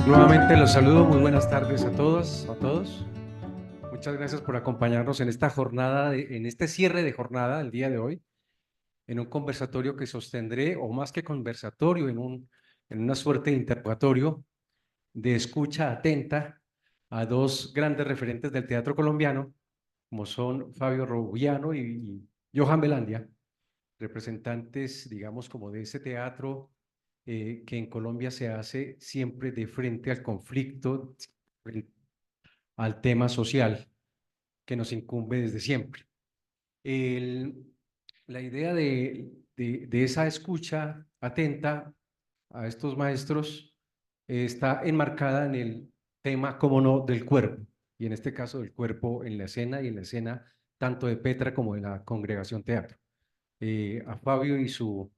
Nuevamente los saludo, muy buenas tardes a todos, a todos. Muchas gracias por acompañarnos en esta jornada, en este cierre de jornada el día de hoy, en un conversatorio que sostendré, o más que conversatorio, en una suerte de interrogatorio de escucha atenta a dos grandes referentes del teatro colombiano, como son Fabio Robuiano y Johan Belandia, representantes, digamos, como de ese teatro que en Colombia se hace siempre de frente al conflicto, al tema social que nos incumbe desde siempre. El- la idea de esa escucha atenta a estos maestros está enmarcada en el tema, como no, del cuerpo, y en este caso del cuerpo en la escena y en la escena tanto de Petra como de la Congregación Teatro. A Fabio y su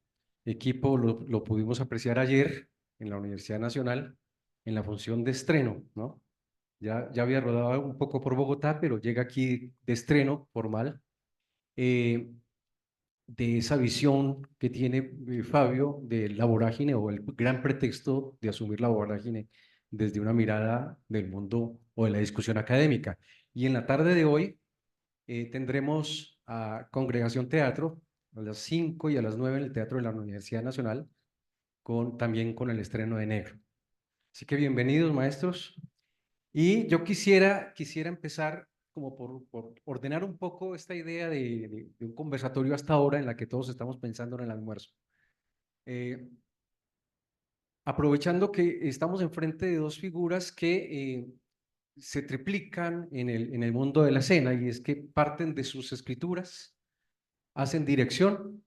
equipo lo pudimos apreciar ayer en la Universidad Nacional en la función de estreno, ¿no? Ya había rodado un poco por Bogotá, pero llega aquí de estreno formal, eh, de esa visión que tiene Fabio de la vorágine o el gran pretexto de asumir la vorágine desde una mirada del mundo o de la discusión académica. Y en la tarde de hoy tendremos a Congregación Teatro a las 5 y a las 9 en el Teatro de la Universidad Nacional, también con el estreno de Negro. Así que bienvenidos, maestros. Y yo quisiera empezar como por ordenar un poco esta idea de un conversatorio hasta ahora en la que todos estamos pensando en el almuerzo. Eh, Aprovechando que estamos enfrente de dos figuras que se triplican en el mundo de la escena, y es que parten de sus escrituras, hacen dirección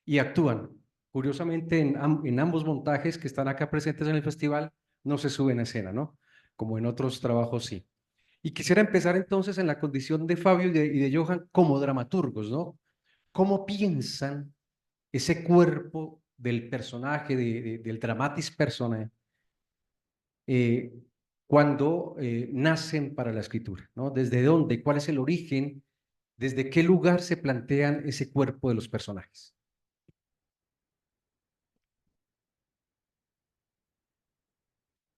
y actúan. Curiosamente, en ambos montajes que están acá presentes en el festival, no se suben a escena, ¿no? Como en otros trabajos sí. Y quisiera empezar entonces en la condición de Fabio y de Johan como dramaturgos, ¿no? ¿Cómo piensan ese cuerpo del personaje, del dramatis personae, eh, cuando nacen para la escritura, ¿no? ¿Desde dónde? ¿Cuál es el origen? ¿Desde qué lugar se plantean ese cuerpo de los personajes?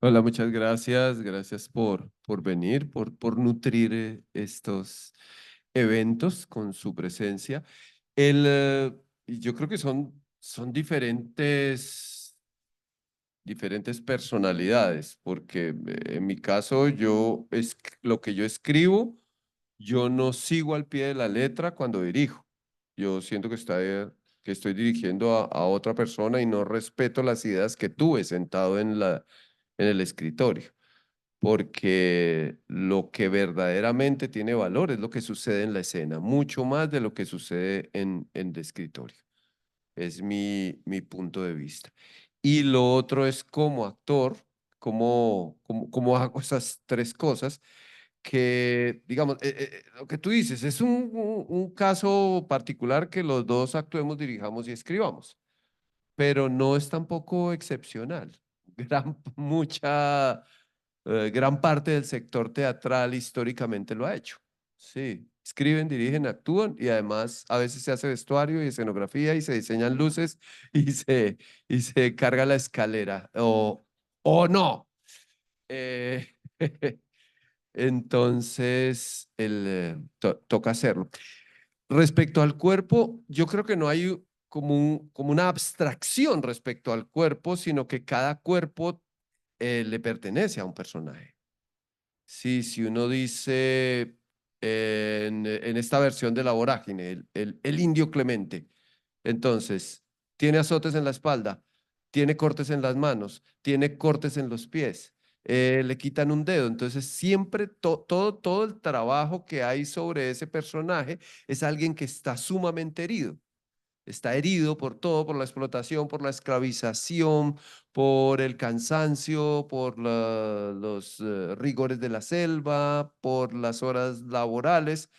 Hola, muchas gracias. Gracias por venir, por nutrir estos eventos con su presencia. Yo creo que son diferentes personalidades, porque en mi caso lo que yo escribo, yo no sigo al pie de la letra cuando dirijo. Yo siento que estoy dirigiendo a otra persona y no respeto las ideas que tuve sentado en el escritorio, porque lo que verdaderamente tiene valor es lo que sucede en la escena, mucho más de lo que sucede en el escritorio. Es mi punto de vista. Y lo otro es como actor, cómo hago esas tres cosas que, digamos, lo que tú dices, es un caso particular que los dos actuemos, dirijamos y escribamos, pero no es tampoco excepcional. Gran parte del sector teatral históricamente lo ha hecho. Sí, escriben, dirigen, actúan y además a veces se hace vestuario y escenografía y se diseñan luces y y se carga la escalera o no. Eh, entonces, toca hacerlo. Respecto al cuerpo, yo creo que no hay como una abstracción respecto al cuerpo, sino que cada cuerpo le pertenece a un personaje. Sí, si uno dice en esta versión de La Vorágine, el indio Clemente, entonces, tiene azotes en la espalda, tiene cortes en las manos, tiene cortes en los pies, le quitan un dedo. Entonces, siempre todo el trabajo que hay sobre ese personaje es alguien que está sumamente herido. Está herido por todo, por la explotación, por la esclavización, por el cansancio, por los rigores de la selva, por las horas laborales.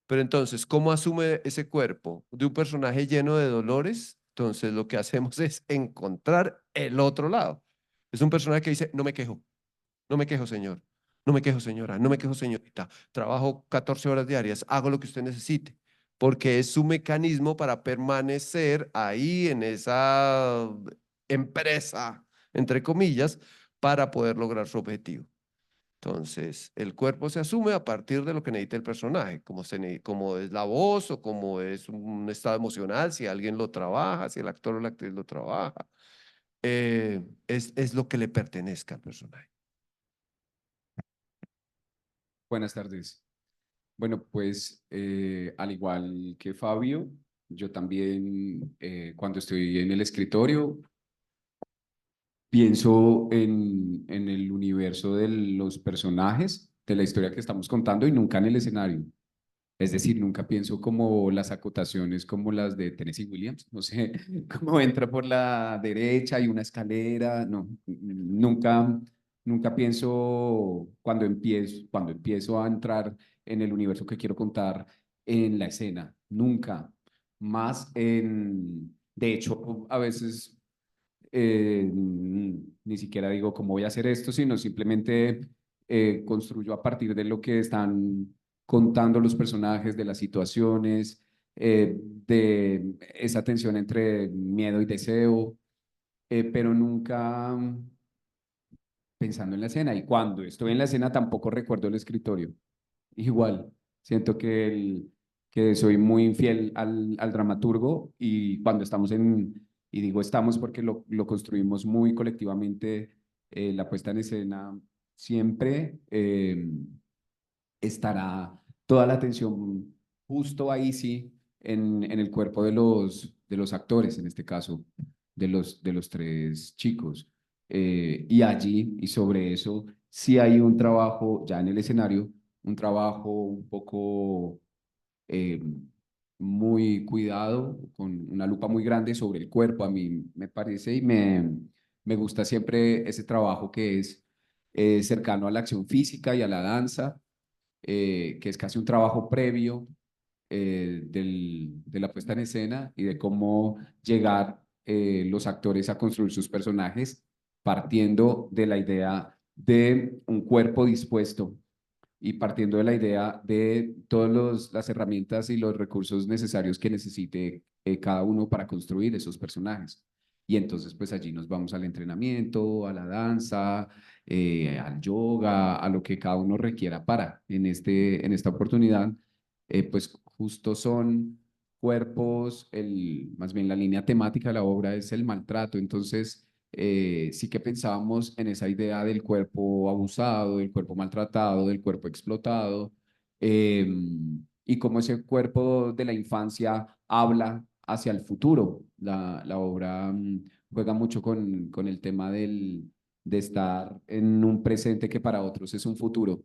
Pero entonces, ¿cómo asume ese cuerpo de un personaje lleno de dolores? Entonces, lo que hacemos es encontrar el otro lado. Es un personaje que dice, no me quejo, no me quejo, señor, no me quejo, señora, no me quejo, señorita. Trabajo 14 horas diarias, hago lo que usted necesite, porque es su mecanismo para permanecer ahí en esa empresa, entre comillas, para poder lograr su objetivo. Entonces, el cuerpo se asume a partir de lo que necesita el personaje, como es la voz o como es un estado emocional, si alguien lo trabaja, si el actor o la actriz lo trabaja, es lo que le pertenezca al personaje. Buenas tardes. Bueno, pues al igual que Fabio, yo también cuando estoy en el escritorio pienso en el universo de los personajes, de la historia que estamos contando y nunca en el escenario. Es decir, nunca pienso como las acotaciones como las de Tennessee Williams, no sé, cómo entra por la derecha y una escalera, no, nunca pienso cuando empiezo a entrar en el universo que quiero contar en la escena, nunca, de hecho, a veces ni siquiera digo cómo voy a hacer esto, sino simplemente construyo a partir de lo que están contando los personajes, de las situaciones, de esa tensión entre miedo y deseo, pero nunca pensando en la escena. Y cuando estoy en la escena tampoco recuerdo el escritorio. Igual, siento que soy muy infiel al dramaturgo y cuando y digo estamos porque lo construimos muy colectivamente, la puesta en escena siempre estará toda la atención justo ahí, sí, en el cuerpo de los actores, en este caso, de los tres chicos. Y allí, y sobre eso, sí hay un trabajo ya en el escenario, un trabajo un poco eh, muy cuidado, con una lupa muy grande sobre el cuerpo. A mí me parece me gusta siempre ese trabajo que es cercano a la acción física y a la danza, que es casi un trabajo previo de la puesta en escena y de cómo llegar los actores a construir sus personajes partiendo de la idea de un cuerpo dispuesto y partiendo de la idea de todas las herramientas y los recursos necesarios que necesite cada uno para construir esos personajes. Y entonces, pues allí nos vamos al entrenamiento, a la danza, al yoga, a lo que cada uno requiera para. En esta oportunidad, pues justo son cuerpos, más bien la línea temática de la obra es el maltrato. Entonces, sí que pensábamos en esa idea del cuerpo abusado, del cuerpo maltratado, del cuerpo explotado, eh, y cómo ese cuerpo de la infancia habla hacia el futuro. La obra juega mucho con el tema de estar en un presente que para otros es un futuro,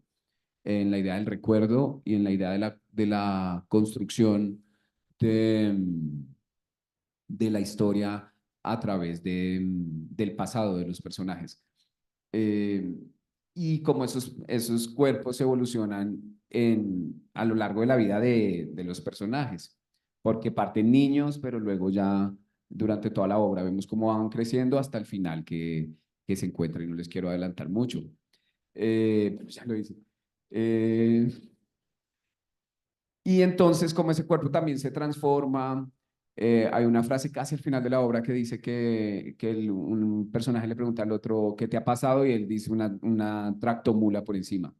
en la idea del recuerdo y en la idea de la construcción de, de la historia a través del pasado de los personajes. Eh, y cómo esos cuerpos evolucionan a lo largo de la vida de los personajes, porque parten niños, pero luego ya durante toda la obra vemos cómo van creciendo hasta el final que se encuentran y no les quiero adelantar mucho. Pero ya lo hice. Eh, y entonces, como ese cuerpo también se transforma, hay una frase casi al final de la obra que dice que un personaje le pregunta al otro, ¿qué te ha pasado? Y él dice una tractomula por encima.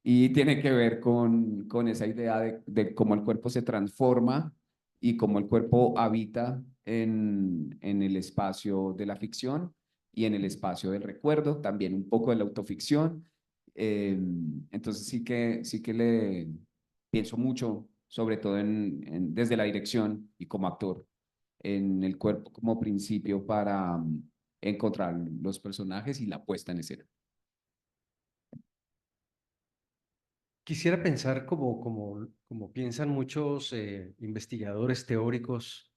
Y tiene que ver con esa idea de cómo el cuerpo se transforma y cómo el cuerpo habita en el espacio de la ficción y en el espacio del recuerdo, también un poco de la autoficción. Eh, entonces sí que le pienso mucho, sobre todo desde la dirección y como actor, en el cuerpo como principio para encontrar los personajes y la puesta en escena. Quisiera pensar como piensan muchos investigadores teóricos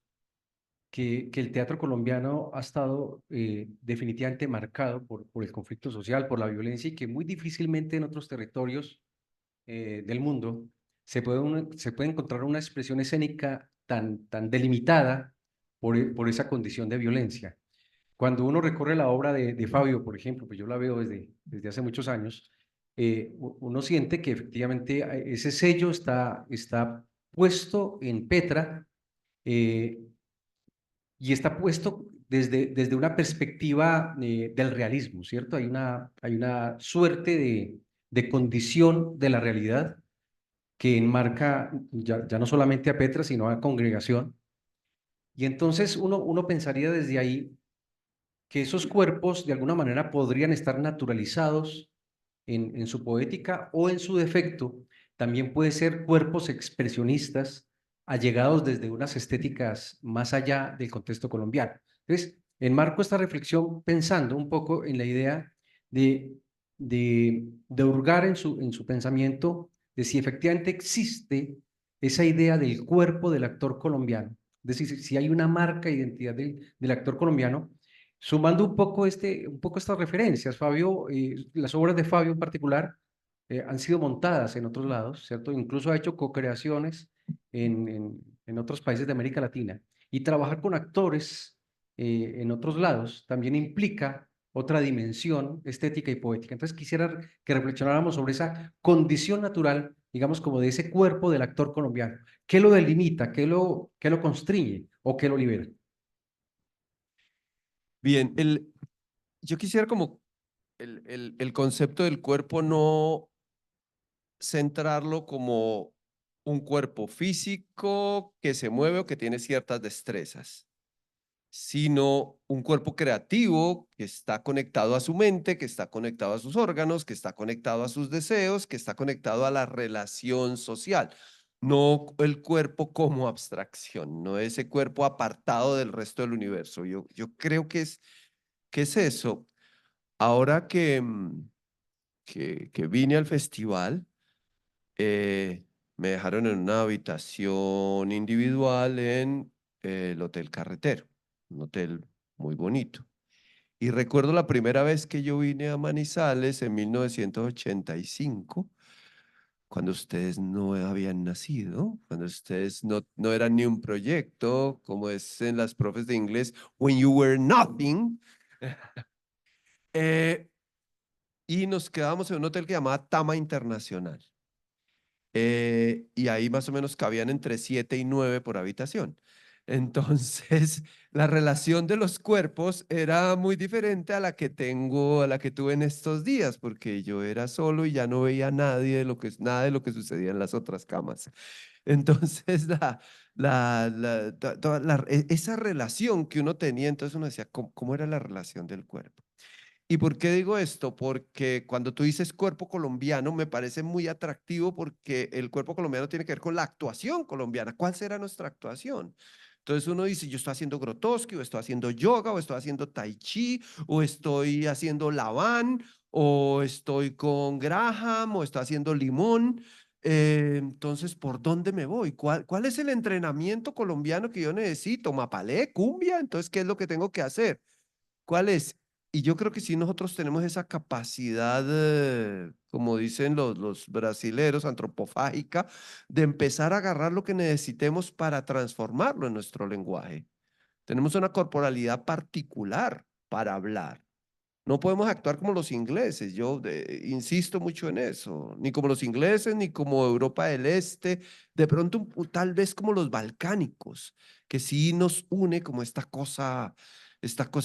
que el teatro colombiano ha estado definitivamente marcado por el conflicto social, por la violencia y que muy difícilmente en otros territorios del mundo se puede encontrar una expresión escénica tan delimitada por esa condición de violencia. Cuando uno recorre la obra de Fabio, por ejemplo, pues yo la veo desde hace muchos años, uno siente que efectivamente ese sello está puesto en Petra, eh, y está puesto desde una perspectiva del realismo, ¿cierto? Hay una suerte de condición de la realidad que enmarca ya no solamente a Petra, sino a la congregación. Y entonces uno pensaría desde ahí que esos cuerpos de alguna manera podrían estar naturalizados en su poética o en su defecto, también puede ser cuerpos expresionistas allegados desde unas estéticas más allá del contexto colombiano. Entonces, enmarco esta reflexión pensando un poco en la idea de hurgar en su pensamiento de si efectivamente existe esa idea del cuerpo del actor colombiano, es decir, si hay una marca de identidad del actor colombiano. Sumando un poco estas referencias, Fabio, las obras de Fabio en particular han sido montadas en otros lados, ¿cierto? Incluso ha hecho co-creaciones en otros países de América Latina. Y trabajar con actores en otros lados también implica otra dimensión estética y poética. Entonces quisiera que reflexionáramos sobre esa condición natural, digamos, como de ese cuerpo del actor colombiano. ¿Qué lo delimita? Qué lo constriñe o qué lo libera? Bien, yo quisiera como el concepto del cuerpo no centrarlo como un cuerpo físico que se mueve o que tiene ciertas destrezas, sino un cuerpo creativo que está conectado a su mente, que está conectado a sus órganos, que está conectado a sus deseos, que está conectado a la relación social. No el cuerpo como abstracción, no ese cuerpo apartado del resto del universo. Yo creo que es eso. Ahora que vine al festival, me dejaron en una habitación individual en el Hotel Carretero, un hotel muy bonito. Y recuerdo la primera vez que yo vine a Manizales en 1985, cuando ustedes no habían nacido, cuando ustedes no eran ni un proyecto, como es en las profes de inglés, when you were nothing. Eh, y nos quedábamos en un hotel que llamaba Tama Internacional. Y ahí más o menos cabían entre 7 y 9 por habitación. Entonces, la relación de los cuerpos era muy diferente a la que tuve en estos días, porque yo era solo y ya no veía nada de lo que sucedía en las otras camas. Entonces, esa relación que uno tenía, entonces uno decía, ¿cómo era la relación del cuerpo? ¿Y por qué digo esto? Porque cuando tú dices cuerpo colombiano, me parece muy atractivo porque el cuerpo colombiano tiene que ver con la actuación colombiana. ¿Cuál será nuestra actuación? Entonces uno dice, yo estoy haciendo Grotowski, o estoy haciendo yoga, o estoy haciendo tai chi, o estoy haciendo Laban, o estoy con Graham, o estoy haciendo Limón. Entonces, ¿por dónde me voy? ¿Cuál es el entrenamiento colombiano que yo necesito? ¿Mapalé? ¿Cumbia? Entonces, ¿qué es lo que tengo que hacer? ¿Cuál es? Y yo creo que sí nosotros tenemos esa capacidad, como dicen los brasileros, antropofágica, de empezar a agarrar lo que necesitemos para transformarlo en nuestro lenguaje. Tenemos una corporalidad particular para hablar. No podemos actuar como los ingleses, yo insisto mucho en eso, ni como los ingleses, ni como Europa del Este, de pronto tal vez como los balcánicos, que sí nos une como esta cosa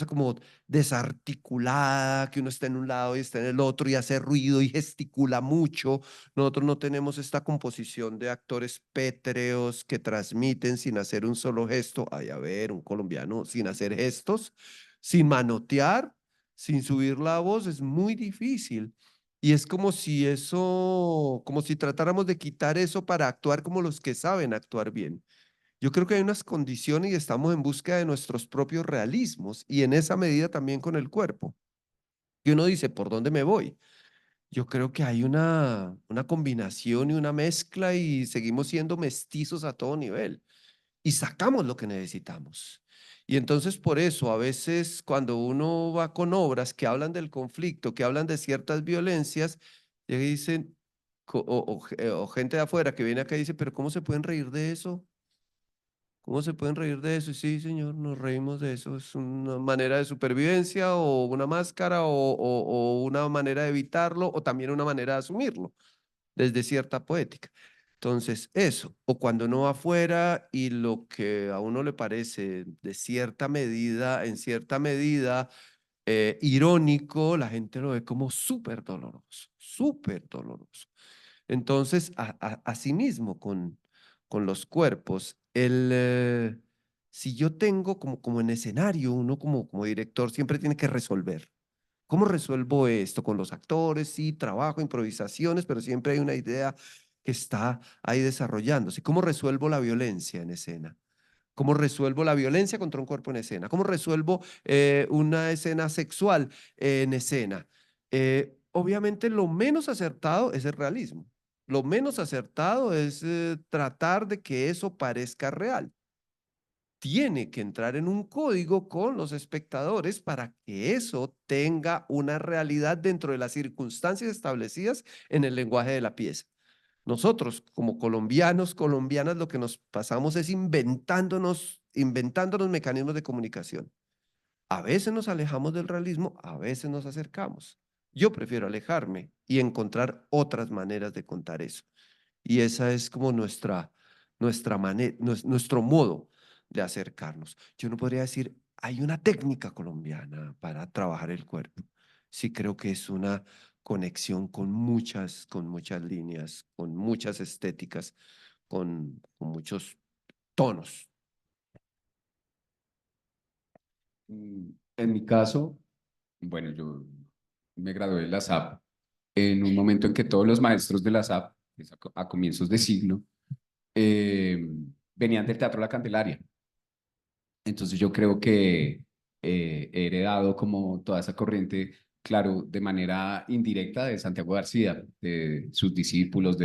como desarticulada, que uno está en un lado y está en el otro y hace ruido y gesticula mucho. Nosotros no tenemos esta composición de actores pétreos que transmiten sin hacer un solo gesto. Ay, a ver, un colombiano sin hacer gestos, sin manotear, sin subir la voz, es muy difícil. Y es como si como si tratáramos de quitar eso para actuar como los que saben actuar bien. Yo creo que hay unas condiciones y estamos en búsqueda de nuestros propios realismos y en esa medida también con el cuerpo. Y uno dice, ¿por dónde me voy? Yo creo que hay una combinación y una mezcla y seguimos siendo mestizos a todo nivel y sacamos lo que necesitamos. Y entonces por eso a veces cuando uno va con obras que hablan del conflicto, que hablan de ciertas violencias, y dicen, o gente de afuera que viene acá y dice, pero ¿cómo se pueden reír de eso? ¿Cómo se pueden reír de eso? Y sí, señor, nos reímos de eso. Es una manera de supervivencia o una máscara o una manera de evitarlo o también una manera de asumirlo desde cierta poética. Entonces, eso, o cuando uno va afuera y lo que a uno le parece de cierta medida, en cierta medida, irónico, la gente lo ve como súper doloroso, súper doloroso. Entonces, asimismo, con los cuerpos, si yo tengo como en escenario, uno como director siempre tiene que resolver. ¿Cómo resuelvo esto con los actores? Sí, trabajo, improvisaciones, pero siempre hay una idea que está ahí desarrollándose. ¿Cómo resuelvo la violencia en escena? ¿Cómo resuelvo la violencia contra un cuerpo en escena? ¿Cómo resuelvo una escena sexual en escena? Obviamente lo menos acertado es el realismo. Lo menos acertado es tratar de que eso parezca real. Tiene que entrar en un código con los espectadores para que eso tenga una realidad dentro de las circunstancias establecidas en el lenguaje de la pieza. Nosotros, como colombianos, colombianas, lo que nos pasamos es inventándonos mecanismos de comunicación. A veces nos alejamos del realismo, a veces nos acercamos. Yo prefiero alejarme y encontrar otras maneras de contar eso. Y esa es como nuestro modo de acercarnos. Yo no podría decir, hay una técnica colombiana para trabajar el cuerpo. Sí creo que es una conexión con muchas líneas, con muchas estéticas, con muchos tonos. En mi caso, bueno, yo me gradué de la SAP en un momento en que todos los maestros de la SAP, que es a comienzos de siglo, eh, venían del Teatro La Candelaria. Entonces yo creo que he heredado como toda esa corriente, claro, de manera indirecta de Santiago García, de sus discípulos,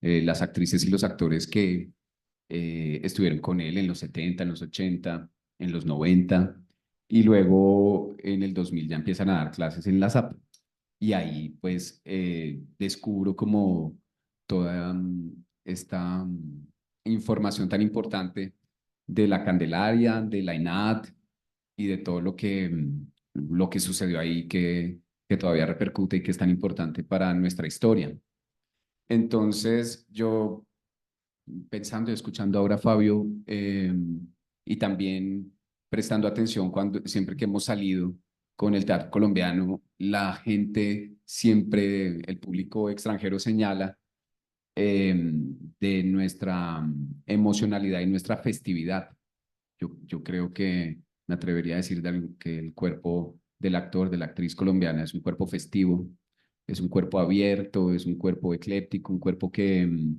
las actrices y los actores que estuvieron con él en los 70, en los 80, en los 90, y luego en el 2000 ya empiezan a dar clases en la SAP. Y ahí pues descubro como toda esta información tan importante de la Candelaria, de la INAT y de todo lo que sucedió ahí que todavía repercute y que es tan importante para nuestra historia. Entonces, yo pensando y escuchando ahora a Fabio y también prestando atención cuando siempre que hemos salido con el teatro colombiano, la gente siempre, el público extranjero señala de nuestra emocionalidad y nuestra festividad. Yo creo que me atrevería a decir que el cuerpo del actor, de la actriz colombiana es un cuerpo festivo, es un cuerpo abierto, es un cuerpo ecléptico, un cuerpo que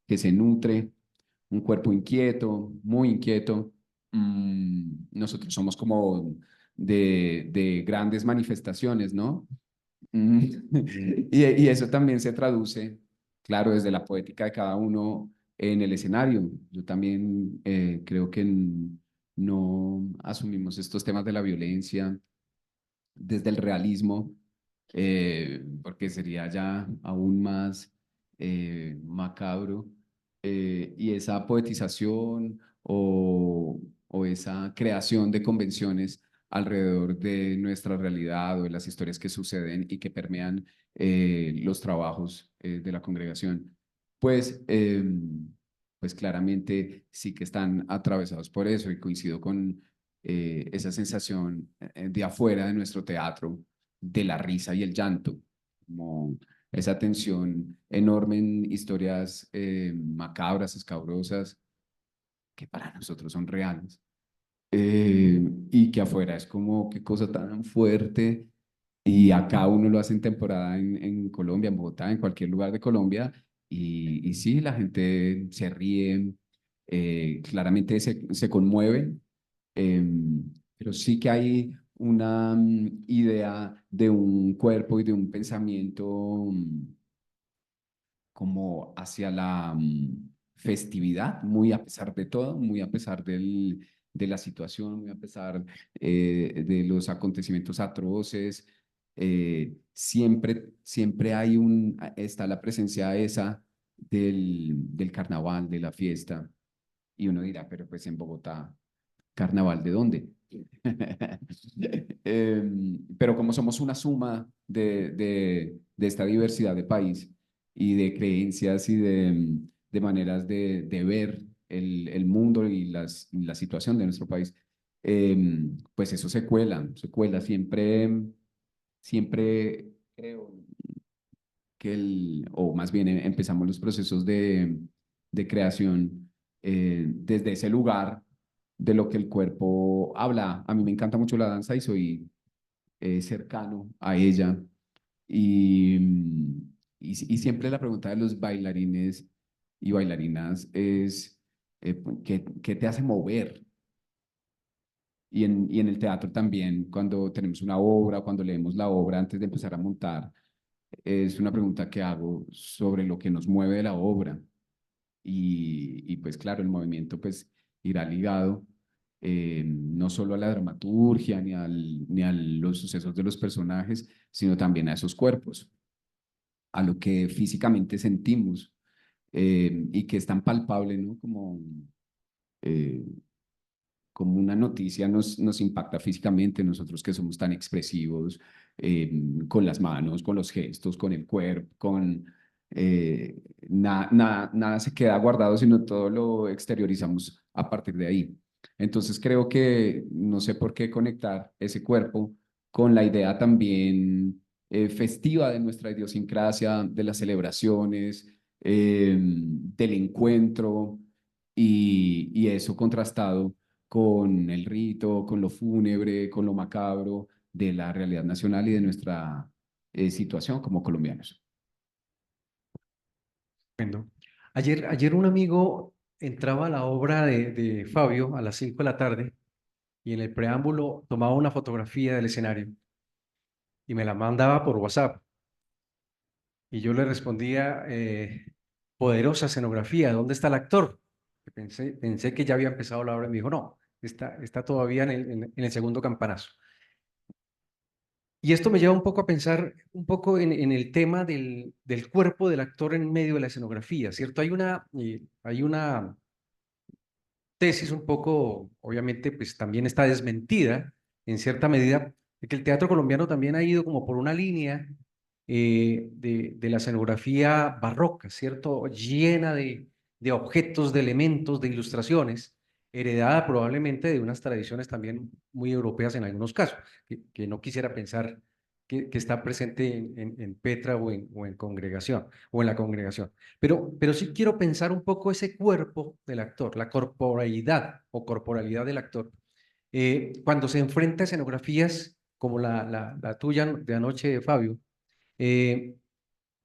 se nutre, un cuerpo inquieto, muy inquieto. Nosotros somos como de grandes manifestaciones, ¿no? Mm, y eso también se traduce, claro, desde la poética de cada uno en el escenario. Yo también creo que no asumimos estos temas de la violencia desde el realismo, porque sería ya aún más macabro. Y esa poetización o esa creación de convenciones alrededor de nuestra realidad o de las historias que suceden y que permean los trabajos de la congregación, pues, pues claramente sí que están atravesados por eso y coincido con esa sensación de afuera de nuestro teatro, de la risa y el llanto, como esa tensión enorme en historias macabras, escabrosas, que para nosotros son reales, y que afuera es como qué cosa tan fuerte, y acá uno lo hace en temporada en Colombia, en Bogotá, en cualquier lugar de Colombia, y sí, la gente se ríe, claramente se conmueve, pero sí que hay una idea de un cuerpo y de un pensamiento como hacia la festividad, muy a pesar de todo, muy a pesar de la situación, muy a pesar de los acontecimientos atroces. Siempre hay está la presencia esa del carnaval, de la fiesta, y uno dirá, pero pues en Bogotá, ¿carnaval de dónde? Pero como somos una suma de esta diversidad de país y de creencias y de de maneras de ver el mundo y la situación de nuestro país, pues eso se cuela. Siempre creo que o más bien empezamos los procesos de creación desde ese lugar de lo que el cuerpo habla. A mí me encanta mucho la danza y soy cercano a ella. Y, y siempre la pregunta de los bailarines y bailarinas es, ¿qué te hace mover? Y en el teatro también, cuando tenemos una obra, cuando leemos la obra antes de empezar a montar, es una pregunta que hago sobre lo que nos mueve de la obra. Y pues claro, el movimiento pues irá ligado no solo a la dramaturgia ni a los sucesos de los personajes, sino también a esos cuerpos, a lo que físicamente sentimos y que es tan palpable, ¿no? Eh, como una noticia nos impacta físicamente, nosotros que somos tan expresivos con las manos, con los gestos, con el cuerpo, nada se queda guardado, sino todo lo exteriorizamos a partir de ahí. Entonces creo que no sé por qué conectar ese cuerpo con la idea también festiva de nuestra idiosincrasia, de las celebraciones, del encuentro y eso contrastado con el rito, con lo fúnebre, con lo macabro de la realidad nacional y de nuestra situación como colombianos. Bueno, ayer un amigo entraba a la obra de Fabio a las 5 de la tarde y en el preámbulo tomaba una fotografía del escenario y me la mandaba por WhatsApp. Y yo le respondía, poderosa escenografía, ¿dónde está el actor? Pensé que ya había empezado la obra y me dijo, no, está todavía en el segundo campanazo. Y esto me lleva un poco a pensar un poco en el tema del cuerpo del actor en medio de la escenografía, ¿cierto? Hay una tesis un poco, obviamente, pues también está desmentida en cierta medida, de que el teatro colombiano también ha ido como por una línea de la escenografía barroca, ¿cierto? Llena de objetos, de elementos, de ilustraciones, heredada probablemente de unas tradiciones también muy europeas en algunos casos, que no quisiera pensar que está presente en Petra o en congregación, o en la congregación. Pero sí quiero pensar un poco ese cuerpo del actor, la corporalidad o corporalidad del actor, cuando se enfrenta a escenografías como la tuya de anoche, Fabio, eh,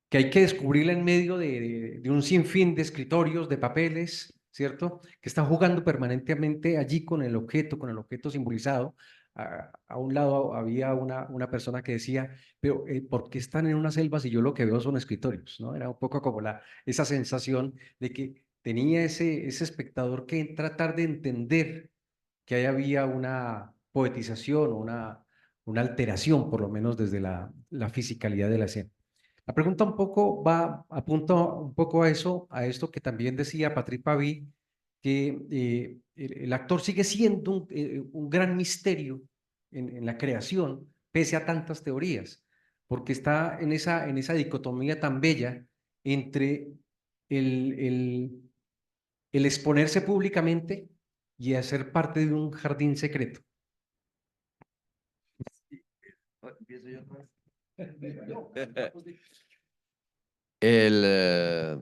que hay que descubrirla en medio de un sinfín de escritorios, de papeles, ¿cierto? Que están jugando permanentemente allí con el objeto simbolizado. A un lado había una persona que decía, pero ¿por qué están en una selva si yo lo que veo son escritorios? ¿No? Era un poco como esa sensación de que tenía ese espectador que tratar de entender que ahí había una poetización, una alteración, por lo menos desde la fisicalidad de la escena. La pregunta un poco apunta un poco a eso, a esto que también decía Patrick Pavi, que el actor sigue siendo un gran misterio en la creación, pese a tantas teorías, porque está en esa dicotomía tan bella entre el, el, el exponerse públicamente y hacer parte de un jardín secreto. Empiezo yo otra vez. El,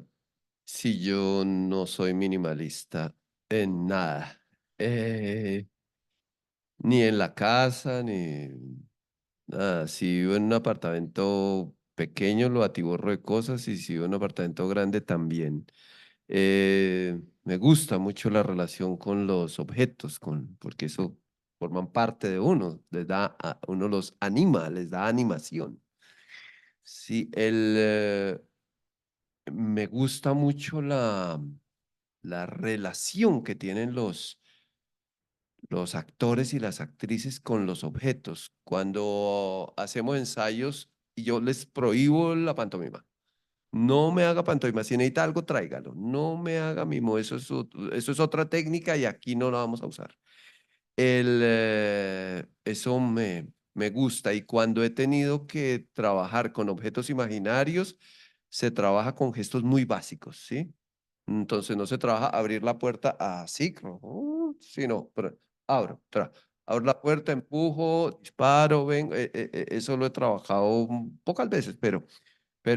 si yo no soy minimalista en nada, eh, ni en la casa, ni nada. Si vivo en un apartamento pequeño, lo atiborro de cosas, y si vivo en un apartamento grande, también. Me gusta mucho la relación con los objetos, porque eso forman parte de uno, uno los anima, les da animación. Sí, me gusta mucho la relación que tienen los actores y las actrices con los objetos. Cuando hacemos ensayos y yo les prohíbo la pantomima. No me haga pantomima, si necesita algo, tráigalo. No me haga mimo, eso es otra técnica y aquí no la vamos a usar. Eso me gusta, y cuando he tenido que trabajar con objetos imaginarios, se trabaja con gestos muy básicos, ¿sí? Entonces no se trabaja abrir la puerta así, sino abro, abro la puerta, empujo, disparo, vengo. Eso lo he trabajado pocas veces, pero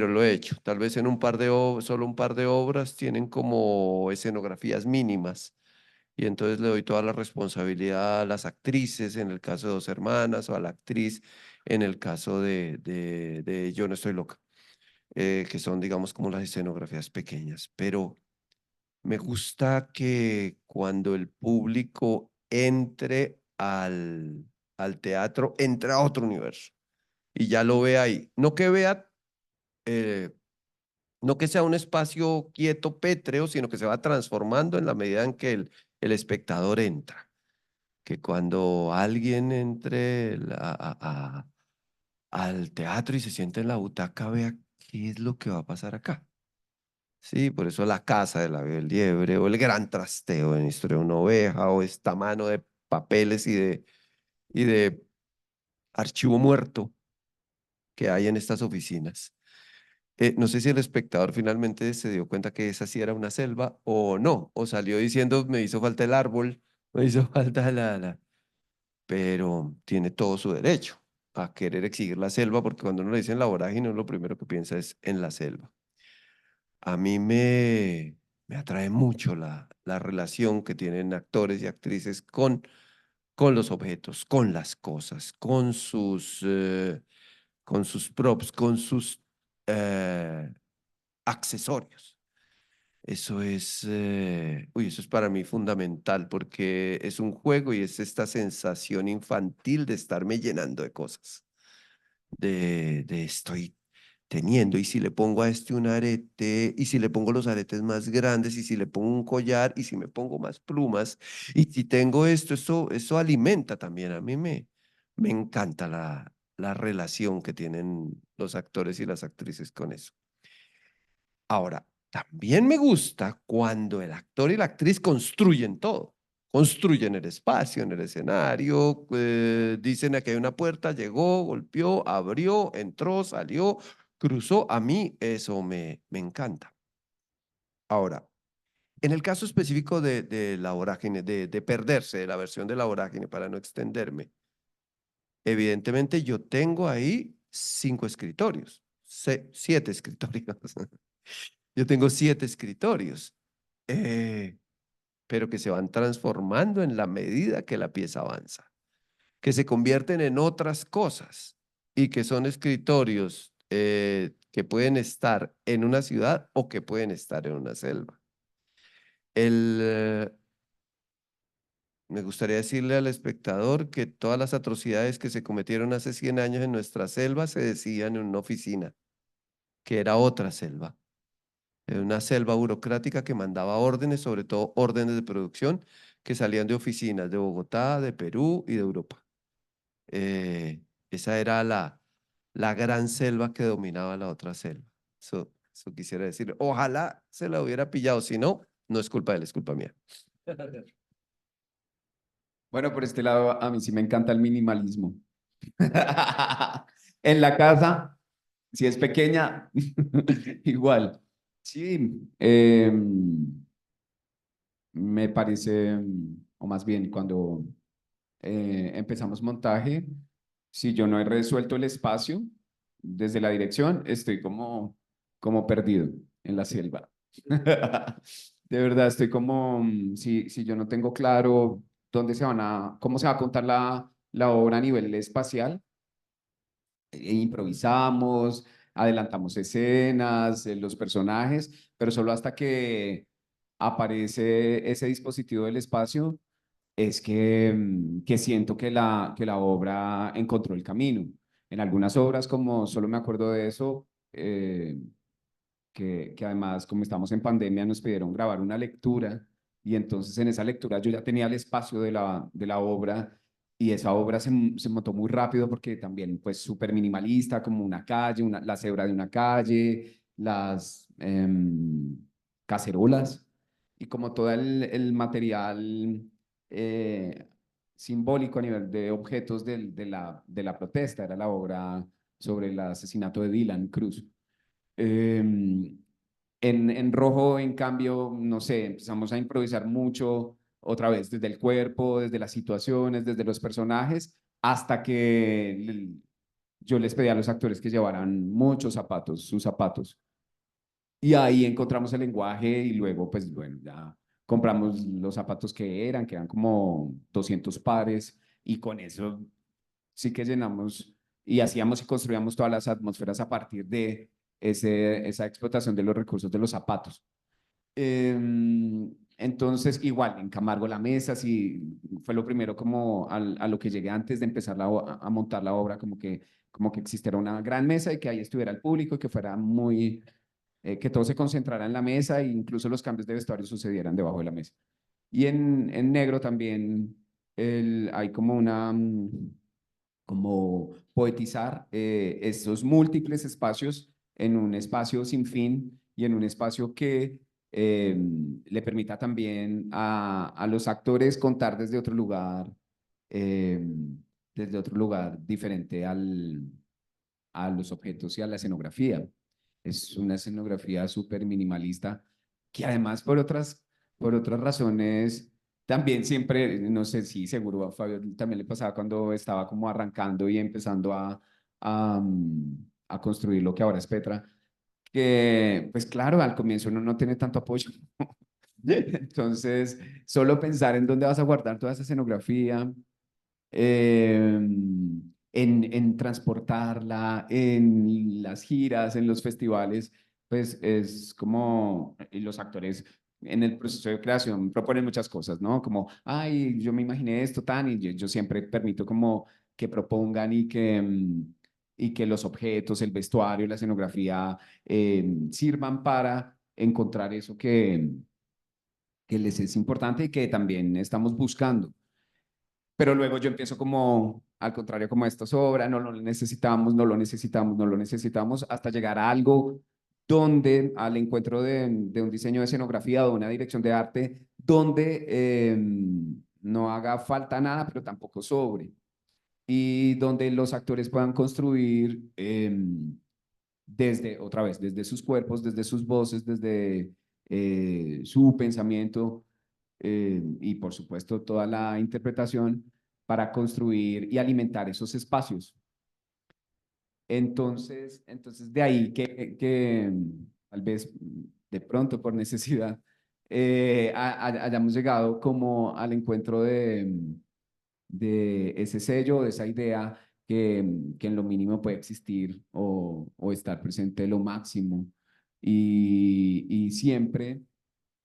lo he hecho. Tal vez en un par de solo un par de obras tienen como escenografías mínimas. Y entonces le doy toda la responsabilidad a las actrices, en el caso de Dos Hermanas, o a la actriz, en el caso de Yo no estoy loca, que son, digamos, como las escenografías pequeñas. Pero me gusta que cuando el público entre al teatro, entre a otro universo y ya lo ve ahí. No que vea, eh, no que sea un espacio quieto, pétreo, sino que se va transformando en la medida en que el espectador entra. Que cuando alguien entre al teatro y se siente en la butaca, vea qué es lo que va a pasar acá. Sí, por eso la casa de la liebre o el gran trasteo en Historia de una oveja o esta mano de papeles y de archivo muerto que hay en estas oficinas. No sé si el espectador finalmente se dio cuenta que esa sí era una selva o no, o salió diciendo me hizo falta el árbol, me hizo falta pero tiene todo su derecho a querer exigir la selva porque cuando uno le dice en la vorágine, uno lo primero que piensa es en la selva. A mí me atrae mucho la relación que tienen actores y actrices con los objetos, con las cosas, con sus props, con sus accesorios. Eso es para mí fundamental porque es un juego y es esta sensación infantil de estarme llenando de cosas, de estoy teniendo, y si le pongo a este un arete, y si le pongo los aretes más grandes, y si le pongo un collar, y si me pongo más plumas, y si tengo esto, eso alimenta también. A mí me encanta la relación que tienen los actores y las actrices con eso. Ahora, también me gusta cuando el actor y la actriz construyen todo. Construyen el espacio, en el escenario, dicen que hay una puerta, llegó, golpeó, abrió, entró, salió, cruzó. A mí eso me encanta. Ahora, en el caso específico de la vorágine, de perderse, de la versión de la vorágine, para no extenderme, evidentemente yo tengo ahí 5 escritorios, 7 escritorios. Yo tengo 7 escritorios, eh, pero que se van transformando en la medida que la pieza avanza, que se convierten en otras cosas y que son escritorios que pueden estar en una ciudad o que pueden estar en una selva. El, eh, Me gustaría decirle al espectador que todas las atrocidades que se cometieron hace 100 años en nuestra selva se decían en una oficina, que era otra selva. Una selva burocrática que mandaba órdenes, sobre todo órdenes de producción, que salían de oficinas de Bogotá, de Perú y de Europa. Eh, Esa era la gran selva que dominaba la otra selva. Eso quisiera decir. Ojalá se la hubiera pillado, si no, no es culpa de él, es culpa mía. Bueno, por este lado, a mí sí me encanta el minimalismo. En la casa, si es pequeña, igual. Sí, me parece, o más bien, cuando empezamos montaje, si yo no he resuelto el espacio desde la dirección, estoy como perdido en la selva. De verdad, estoy como, si yo no tengo claro cómo se va a contar la obra a nivel espacial, improvisamos, adelantamos escenas, los personajes, pero solo hasta que aparece ese dispositivo del espacio es que siento que la obra encontró el camino. En algunas obras, como solo me acuerdo de eso, que además, como estamos en pandemia, nos pidieron grabar una lectura y entonces en esa lectura yo ya tenía el espacio de la obra y esa obra se montó muy rápido porque también pues súper minimalista, como una calle, la cebra de una calle, las cacerolas y como todo el material eh, simbólico a nivel de objetos de la protesta, era la obra sobre el asesinato de Dylan Cruz. En rojo, en cambio, no sé, empezamos a improvisar mucho, otra vez, desde el cuerpo, desde las situaciones, desde los personajes, hasta que yo les pedí a los actores que llevaran muchos zapatos, sus zapatos. Y ahí encontramos el lenguaje y luego, pues bueno, ya compramos los zapatos que eran como 200 pares y con eso sí que llenamos y hacíamos y construíamos todas las atmósferas a partir de esa explotación de los recursos de los zapatos. Entonces, igual, en Camargo la mesa, sí, fue lo primero como a lo que llegué antes de empezar a montar la obra, como que existiera una gran mesa y que ahí estuviera el público y que fuera muy, que todo se concentrara en la mesa e incluso los cambios de vestuario sucedieran debajo de la mesa. Y en negro también hay como como poetizar estos múltiples espacios en un espacio sin fin y en un espacio que le permita también a los actores contar eh, desde otro lugar diferente a los objetos y a la escenografía. Es una escenografía súper minimalista que además por otras razones también siempre, no sé si seguro a Fabio también le pasaba cuando estaba como arrancando y empezando a construir lo que ahora es Petra, que pues claro, al comienzo uno no tiene tanto apoyo. Entonces, solo pensar en dónde vas a guardar toda esa escenografía, en transportarla, en las giras, en los festivales, pues es como, y los actores en el proceso de creación proponen muchas cosas, ¿no? Como, ay, yo me imaginé esto tan, y yo siempre permito como que propongan y que los objetos, el vestuario, la escenografía sirvan para encontrar eso que les es importante y que también estamos buscando. Pero luego yo empiezo como, al contrario, como esto sobra, no lo necesitamos, no lo necesitamos, no lo necesitamos, hasta llegar a algo donde, al encuentro de un diseño de escenografía o de una dirección de arte, donde no haga falta nada, pero tampoco sobre. Y donde los actores puedan construir desde, otra vez, desde sus cuerpos, desde sus voces, desde su pensamiento y por supuesto toda la interpretación para construir y alimentar esos espacios. Entonces de ahí que tal vez de pronto por necesidad hayamos llegado como al encuentro de ese sello, de esa idea que en lo mínimo puede existir o estar presente lo máximo. Y siempre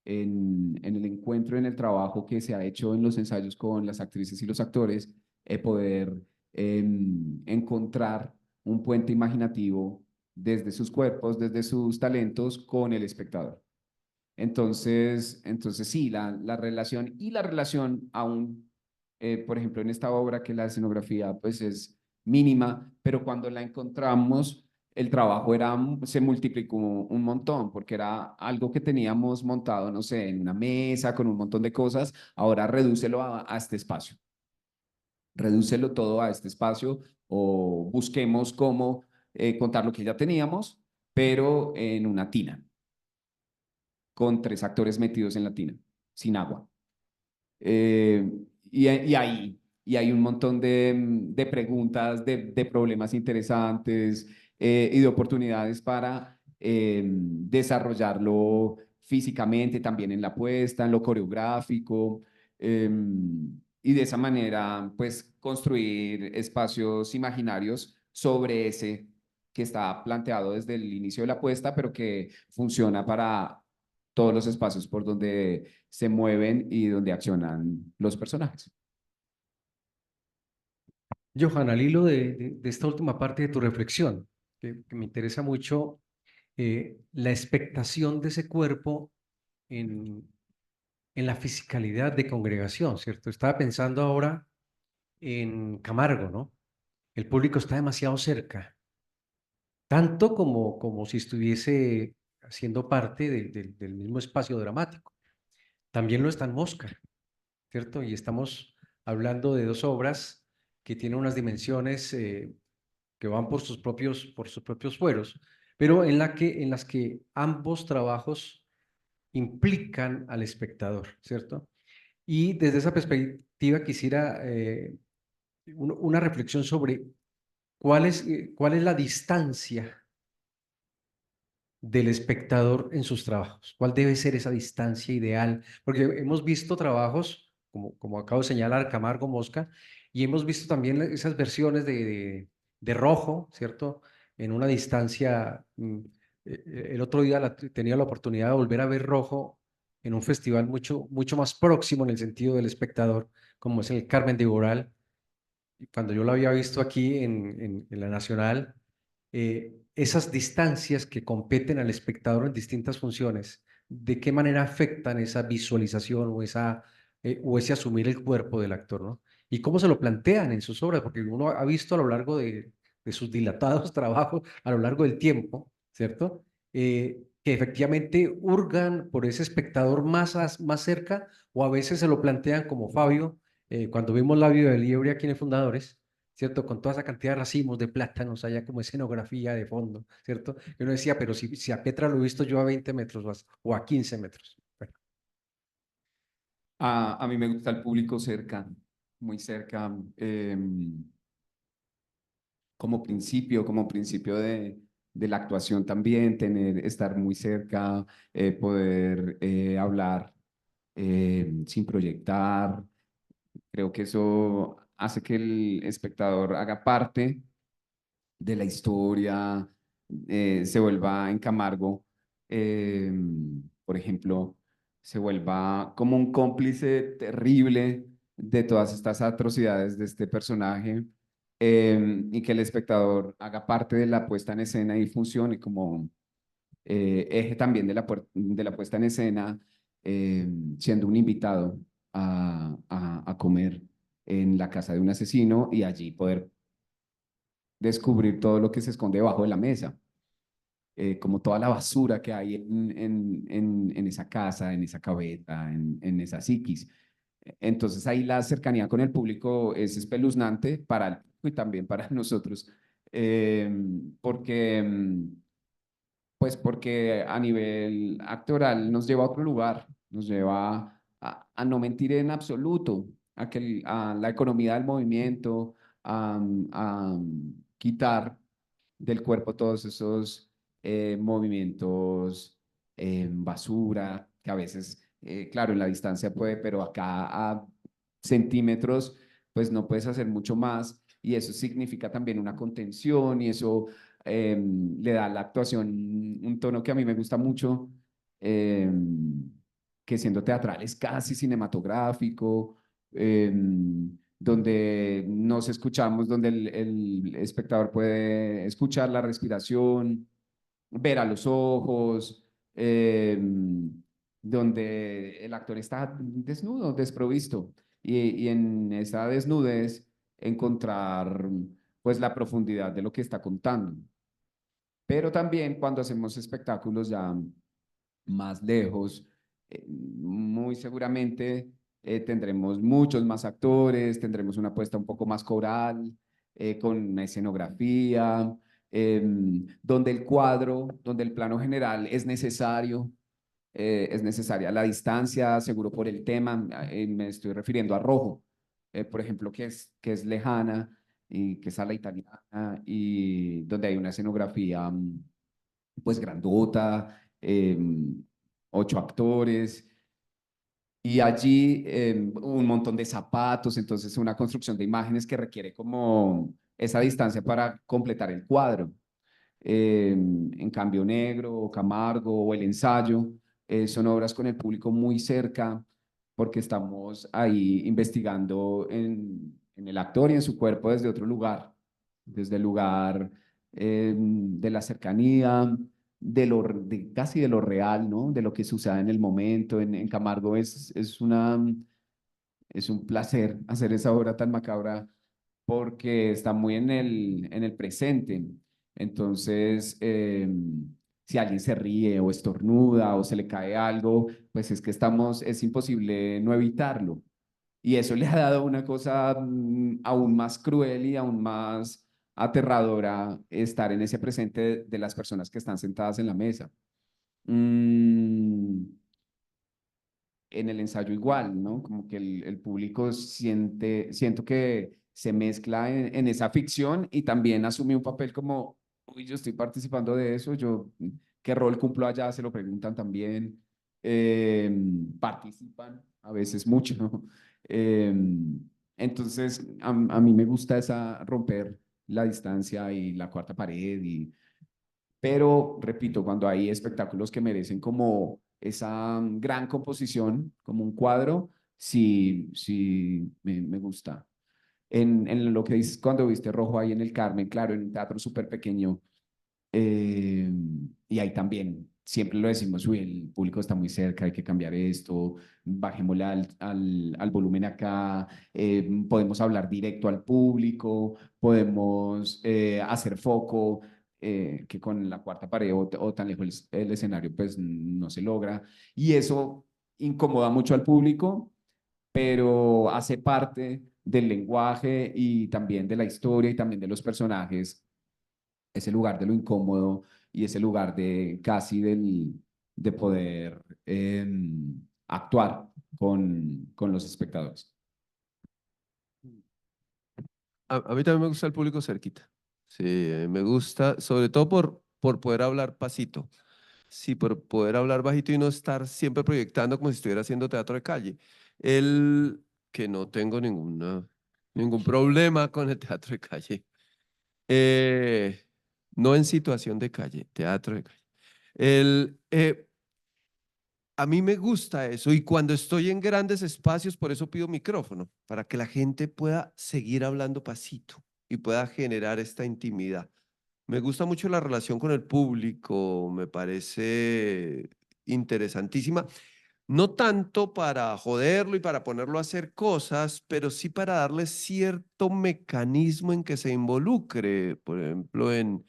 en el encuentro, en el trabajo que se ha hecho en los ensayos con las actrices y los actores, poder encontrar un puente imaginativo desde sus cuerpos, desde sus talentos con el espectador. Entonces sí, la relación y la relación aún, por ejemplo, en esta obra que la escenografía pues es mínima, pero cuando la encontramos, el trabajo se multiplicó un montón, porque era algo que teníamos montado, no sé, en una mesa con un montón de cosas, ahora redúcelo a este espacio, redúcelo todo a este espacio o busquemos cómo contar lo que ya teníamos, pero en una tina con 3 actores metidos en la tina, sin agua. Eh, y hay un montón de preguntas, de problemas interesantes y de oportunidades para desarrollarlo físicamente, también en la puesta, en lo coreográfico, eh, y de esa manera, pues, construir espacios imaginarios sobre ese que está planteado desde el inicio de la puesta, pero que funciona para todos los espacios por donde se mueven y donde accionan los personajes. Johan, al hilo de esta última parte de tu reflexión, que me interesa mucho, la expectación de ese cuerpo en, en la fisicalidad de congregación, ¿cierto? Estaba pensando ahora en Camargo, ¿no? El público está demasiado cerca, tanto como si estuviese haciendo parte del mismo espacio dramático. También lo está en Mosca, ¿cierto? Y estamos hablando de dos obras que tienen unas dimensiones que van por sus propios fueros, pero en las que ambos trabajos implican al espectador, ¿cierto? Y desde esa perspectiva quisiera una reflexión sobre cuál es la distancia del espectador en sus trabajos. ¿Cuál debe ser esa distancia ideal? Porque hemos visto trabajos, como acabo de señalar, Camargo, Mosca, y hemos visto también esas versiones de rojo, ¿cierto? En una distancia, el otro día tenía la oportunidad de volver a ver rojo en un festival mucho más próximo en el sentido del espectador, como es el Carmen de Boral. Y cuando yo lo había visto aquí en la Nacional, esas distancias que competen al espectador en distintas funciones, ¿de qué manera afectan esa visualización o ese asumir el cuerpo del actor, ¿no? Y cómo se lo plantean en sus obras, porque uno ha visto a lo largo de sus dilatados trabajos, a lo largo del tiempo, ¿cierto? Que efectivamente hurgan por ese espectador más cerca, o a veces se lo plantean como Fabio, cuando vimos Labio de Liebre aquí en el Fundadores, ¿cierto? Con toda esa cantidad de racimos de plátanos allá como escenografía de fondo, ¿cierto? Y uno decía, pero si a Petra lo he visto yo a 20 metros o a 15 metros. Bueno, A mí me gusta el público cerca, muy cerca, como principio de la actuación también, estar muy cerca, poder hablar sin proyectar. Creo que eso hace que el espectador haga parte de la historia, se vuelva en Camargo, eh, por ejemplo, se vuelva como un cómplice terrible de todas estas atrocidades de este personaje, y que el espectador haga parte de la puesta en escena y funcione como eje también de de la puesta en escena, siendo un invitado a comer en la casa de un asesino y allí poder descubrir todo lo que se esconde debajo de la mesa, como toda la basura que hay en esa casa, en esa cabeza, en esa psiquis. Entonces ahí la cercanía con el público es espeluznante para el público y también para nosotros, eh, porque, porque a nivel actoral nos lleva a otro lugar, nos lleva a no mentir en absoluto, a la economía del movimiento, a quitar del cuerpo todos esos movimientos basura, que a veces, claro, en la distancia puede, pero acá a centímetros, pues no puedes hacer mucho más. Y eso significa también una contención y eso le da a la actuación un tono que a mí me gusta mucho, que siendo teatral es casi cinematográfico, donde nos escuchamos, donde el espectador puede escuchar la respiración, ver a los ojos, donde el actor está desnudo, desprovisto, y en esa desnudez encontrar pues la profundidad de lo que está contando. Pero también cuando hacemos espectáculos ya más lejos, muy seguramente tendremos muchos más actores, tendremos una puesta un poco más coral, con una escenografía, donde el cuadro, donde el plano general es necesaria la distancia, seguro por el tema, me estoy refiriendo a Rojo, por ejemplo, que es lejana y que es a la italiana y donde hay una escenografía pues grandota, 8 actores, y allí un montón de zapatos, entonces una construcción de imágenes que requiere como esa distancia para completar el cuadro. En cambio, Negro, Camargo o El Ensayo son obras con el público muy cerca porque estamos ahí investigando en el actor y en su cuerpo desde otro lugar, desde el lugar de la cercanía, casi de lo real, ¿no? De lo que sucede en el momento. En Camargo es un placer hacer esa obra tan macabra porque está muy en el presente. Entonces, si alguien se ríe o estornuda o se le cae algo, pues es que es imposible no evitarlo. Y eso le ha dado una cosa aún más cruel y aún más aterradora estar en ese presente de las personas que están sentadas en la mesa. Mm, en el ensayo igual, ¿no? Como que el público siento que se mezcla en esa ficción y también asume un papel como, uy, yo estoy participando de eso, yo, ¿qué rol cumplo allá? Se lo preguntan también, eh, participan a veces mucho, ¿no? Eh, entonces, a mí me gusta esa romper la distancia y la cuarta pared pero, repito, cuando hay espectáculos que merecen como esa gran composición, como un cuadro, sí, sí, me gusta. En lo que dices cuando viste Rojo ahí en el Carmen, claro, en un teatro súper pequeño, eh, y ahí también, siempre lo decimos, uy, el público está muy cerca, hay que cambiar esto, bajémosle al volumen acá, podemos hablar directo al público, podemos hacer foco, que con la cuarta pared o tan lejos el escenario, pues no se logra. Y eso incomoda mucho al público, pero hace parte del lenguaje y también de la historia y también de los personajes, ese lugar de lo incómodo y ese lugar de casi de poder actuar con los espectadores. A mí también me gusta el público cerquita. Sí, me gusta, sobre todo por poder hablar pasito. Sí, por poder hablar bajito y no estar siempre proyectando como si estuviera haciendo teatro de calle. El que no tengo ningún problema con el teatro de calle. Eh, no en situación de calle, teatro de calle. El, a mí me gusta eso y cuando estoy en grandes espacios, por eso pido micrófono, para que la gente pueda seguir hablando pasito y pueda generar esta intimidad. Me gusta mucho la relación con el público, me parece interesantísima. No tanto para joderlo y para ponerlo a hacer cosas, pero sí para darle cierto mecanismo en que se involucre. Por ejemplo, en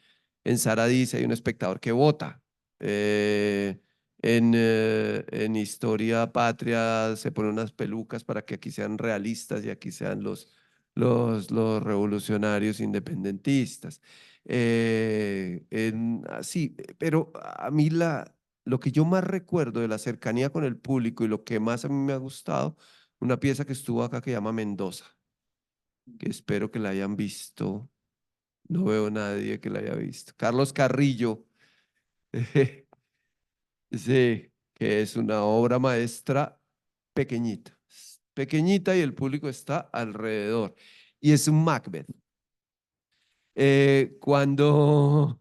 Sara dice, hay un espectador que vota. Eh, en Historia Patria se ponen unas pelucas para que aquí sean realistas y aquí sean los revolucionarios independentistas. Así, pero a mí lo que yo más recuerdo de la cercanía con el público y lo que más a mí me ha gustado, una pieza que estuvo acá que llama Mendoza, que espero que la hayan visto. No veo nadie que la haya visto. Carlos Carrillo, sí, que es una obra maestra pequeñita, pequeñita y el público está alrededor. Y es un Macbeth. Cuando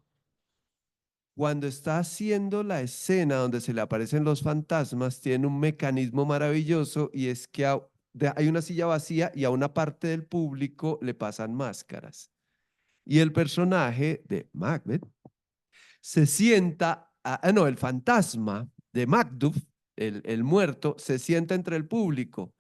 Cuando está haciendo la escena donde se le aparecen los fantasmas, tiene un mecanismo maravilloso y es que hay una silla vacía y a una parte del público le pasan máscaras. Y el personaje de Macbeth se sienta, no, el fantasma de Macduff, el muerto, se sienta entre el público.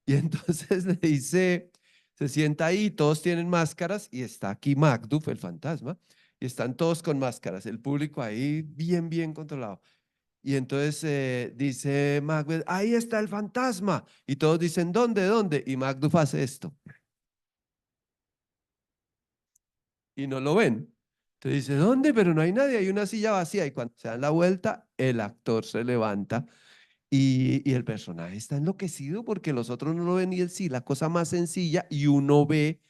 Y entonces le dice, se sienta ahí, todos tienen máscaras y está aquí Macduff, el fantasma, y están todos con máscaras, el público ahí bien, bien controlado. Y entonces dice Macbeth, ahí está el fantasma. Y todos dicen, ¿dónde, dónde? Y Macduff hace esto. Y no lo ven. Entonces dice, ¿dónde? Pero no hay nadie, hay una silla vacía. Y cuando se dan la vuelta, el actor se levanta y el personaje está enloquecido porque los otros no lo ven y él sí, la cosa más sencilla y uno ve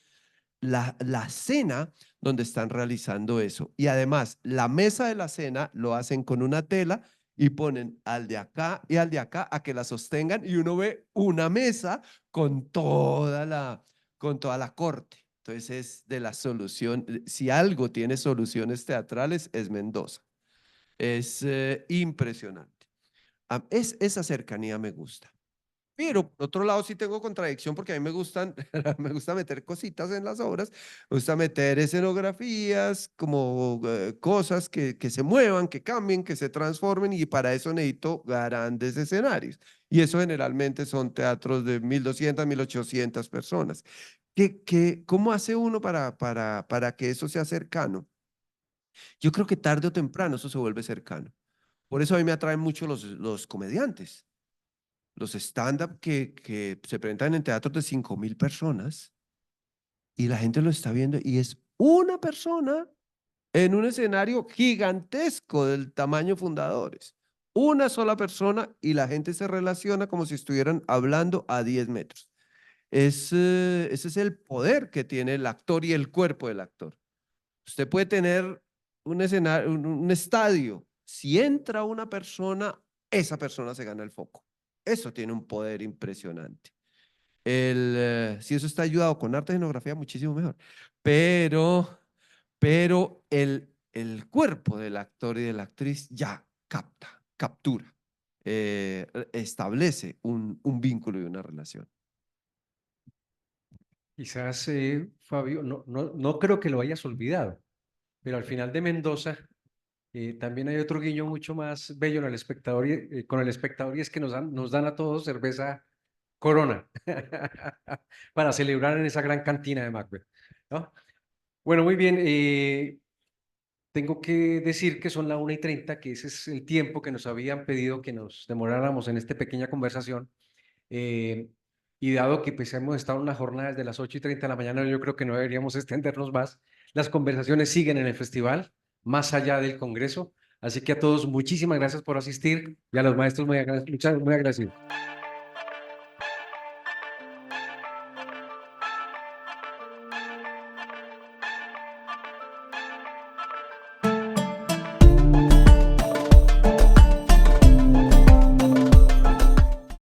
la cena donde están realizando eso. Y además, la mesa de la cena lo hacen con una tela y ponen al de acá y al de acá a que la sostengan y uno ve una mesa con toda la corte. Entonces es de la solución, si algo tiene soluciones teatrales es Mendoza. Es impresionante. Esa cercanía me gusta. Pero por otro lado sí tengo contradicción porque a mí me gustan, me gusta meter cositas en las obras, me gusta meter escenografías, como cosas que se muevan, que cambien, que se transformen y para eso necesito grandes escenarios. Y eso generalmente son teatros de 1.200, 1.800 personas. ¿Cómo hace uno para que eso sea cercano? Yo creo que tarde o temprano eso se vuelve cercano. Por eso a mí me atraen mucho los comediantes, los stand-up que se presentan en teatros de 5.000 personas y la gente lo está viendo y es una persona en un escenario gigantesco del tamaño Fundadores. Una sola persona y la gente se relaciona como si estuvieran hablando a 10 metros. Ese es el poder que tiene el actor y el cuerpo del actor. Usted puede tener un escenario, un estadio. Si entra una persona, esa persona se gana el foco. Eso tiene un poder impresionante. Si eso está ayudado con arte y escenografía, muchísimo mejor. Pero el cuerpo del actor y de la actriz ya captura, establece un vínculo y una relación. Quizás, Fabio, no creo que lo hayas olvidado, pero al final de Mendoza también hay otro guiño mucho más bello en el espectador con el espectador, y es que nos dan a todos cerveza Corona para celebrar en esa gran cantina de Macbeth, ¿no? Bueno, muy bien. Tengo que decir que son las 1:30, que ese es el tiempo que nos habían pedido que nos demoráramos en esta pequeña conversación. eh, y dado que pues hemos estado en una jornada desde las 8:30 de la mañana, yo creo que no deberíamos extendernos más. Las conversaciones siguen en el festival, más allá del Congreso. Así que a todos, muchísimas gracias por asistir, y a los maestros muy agradecidos.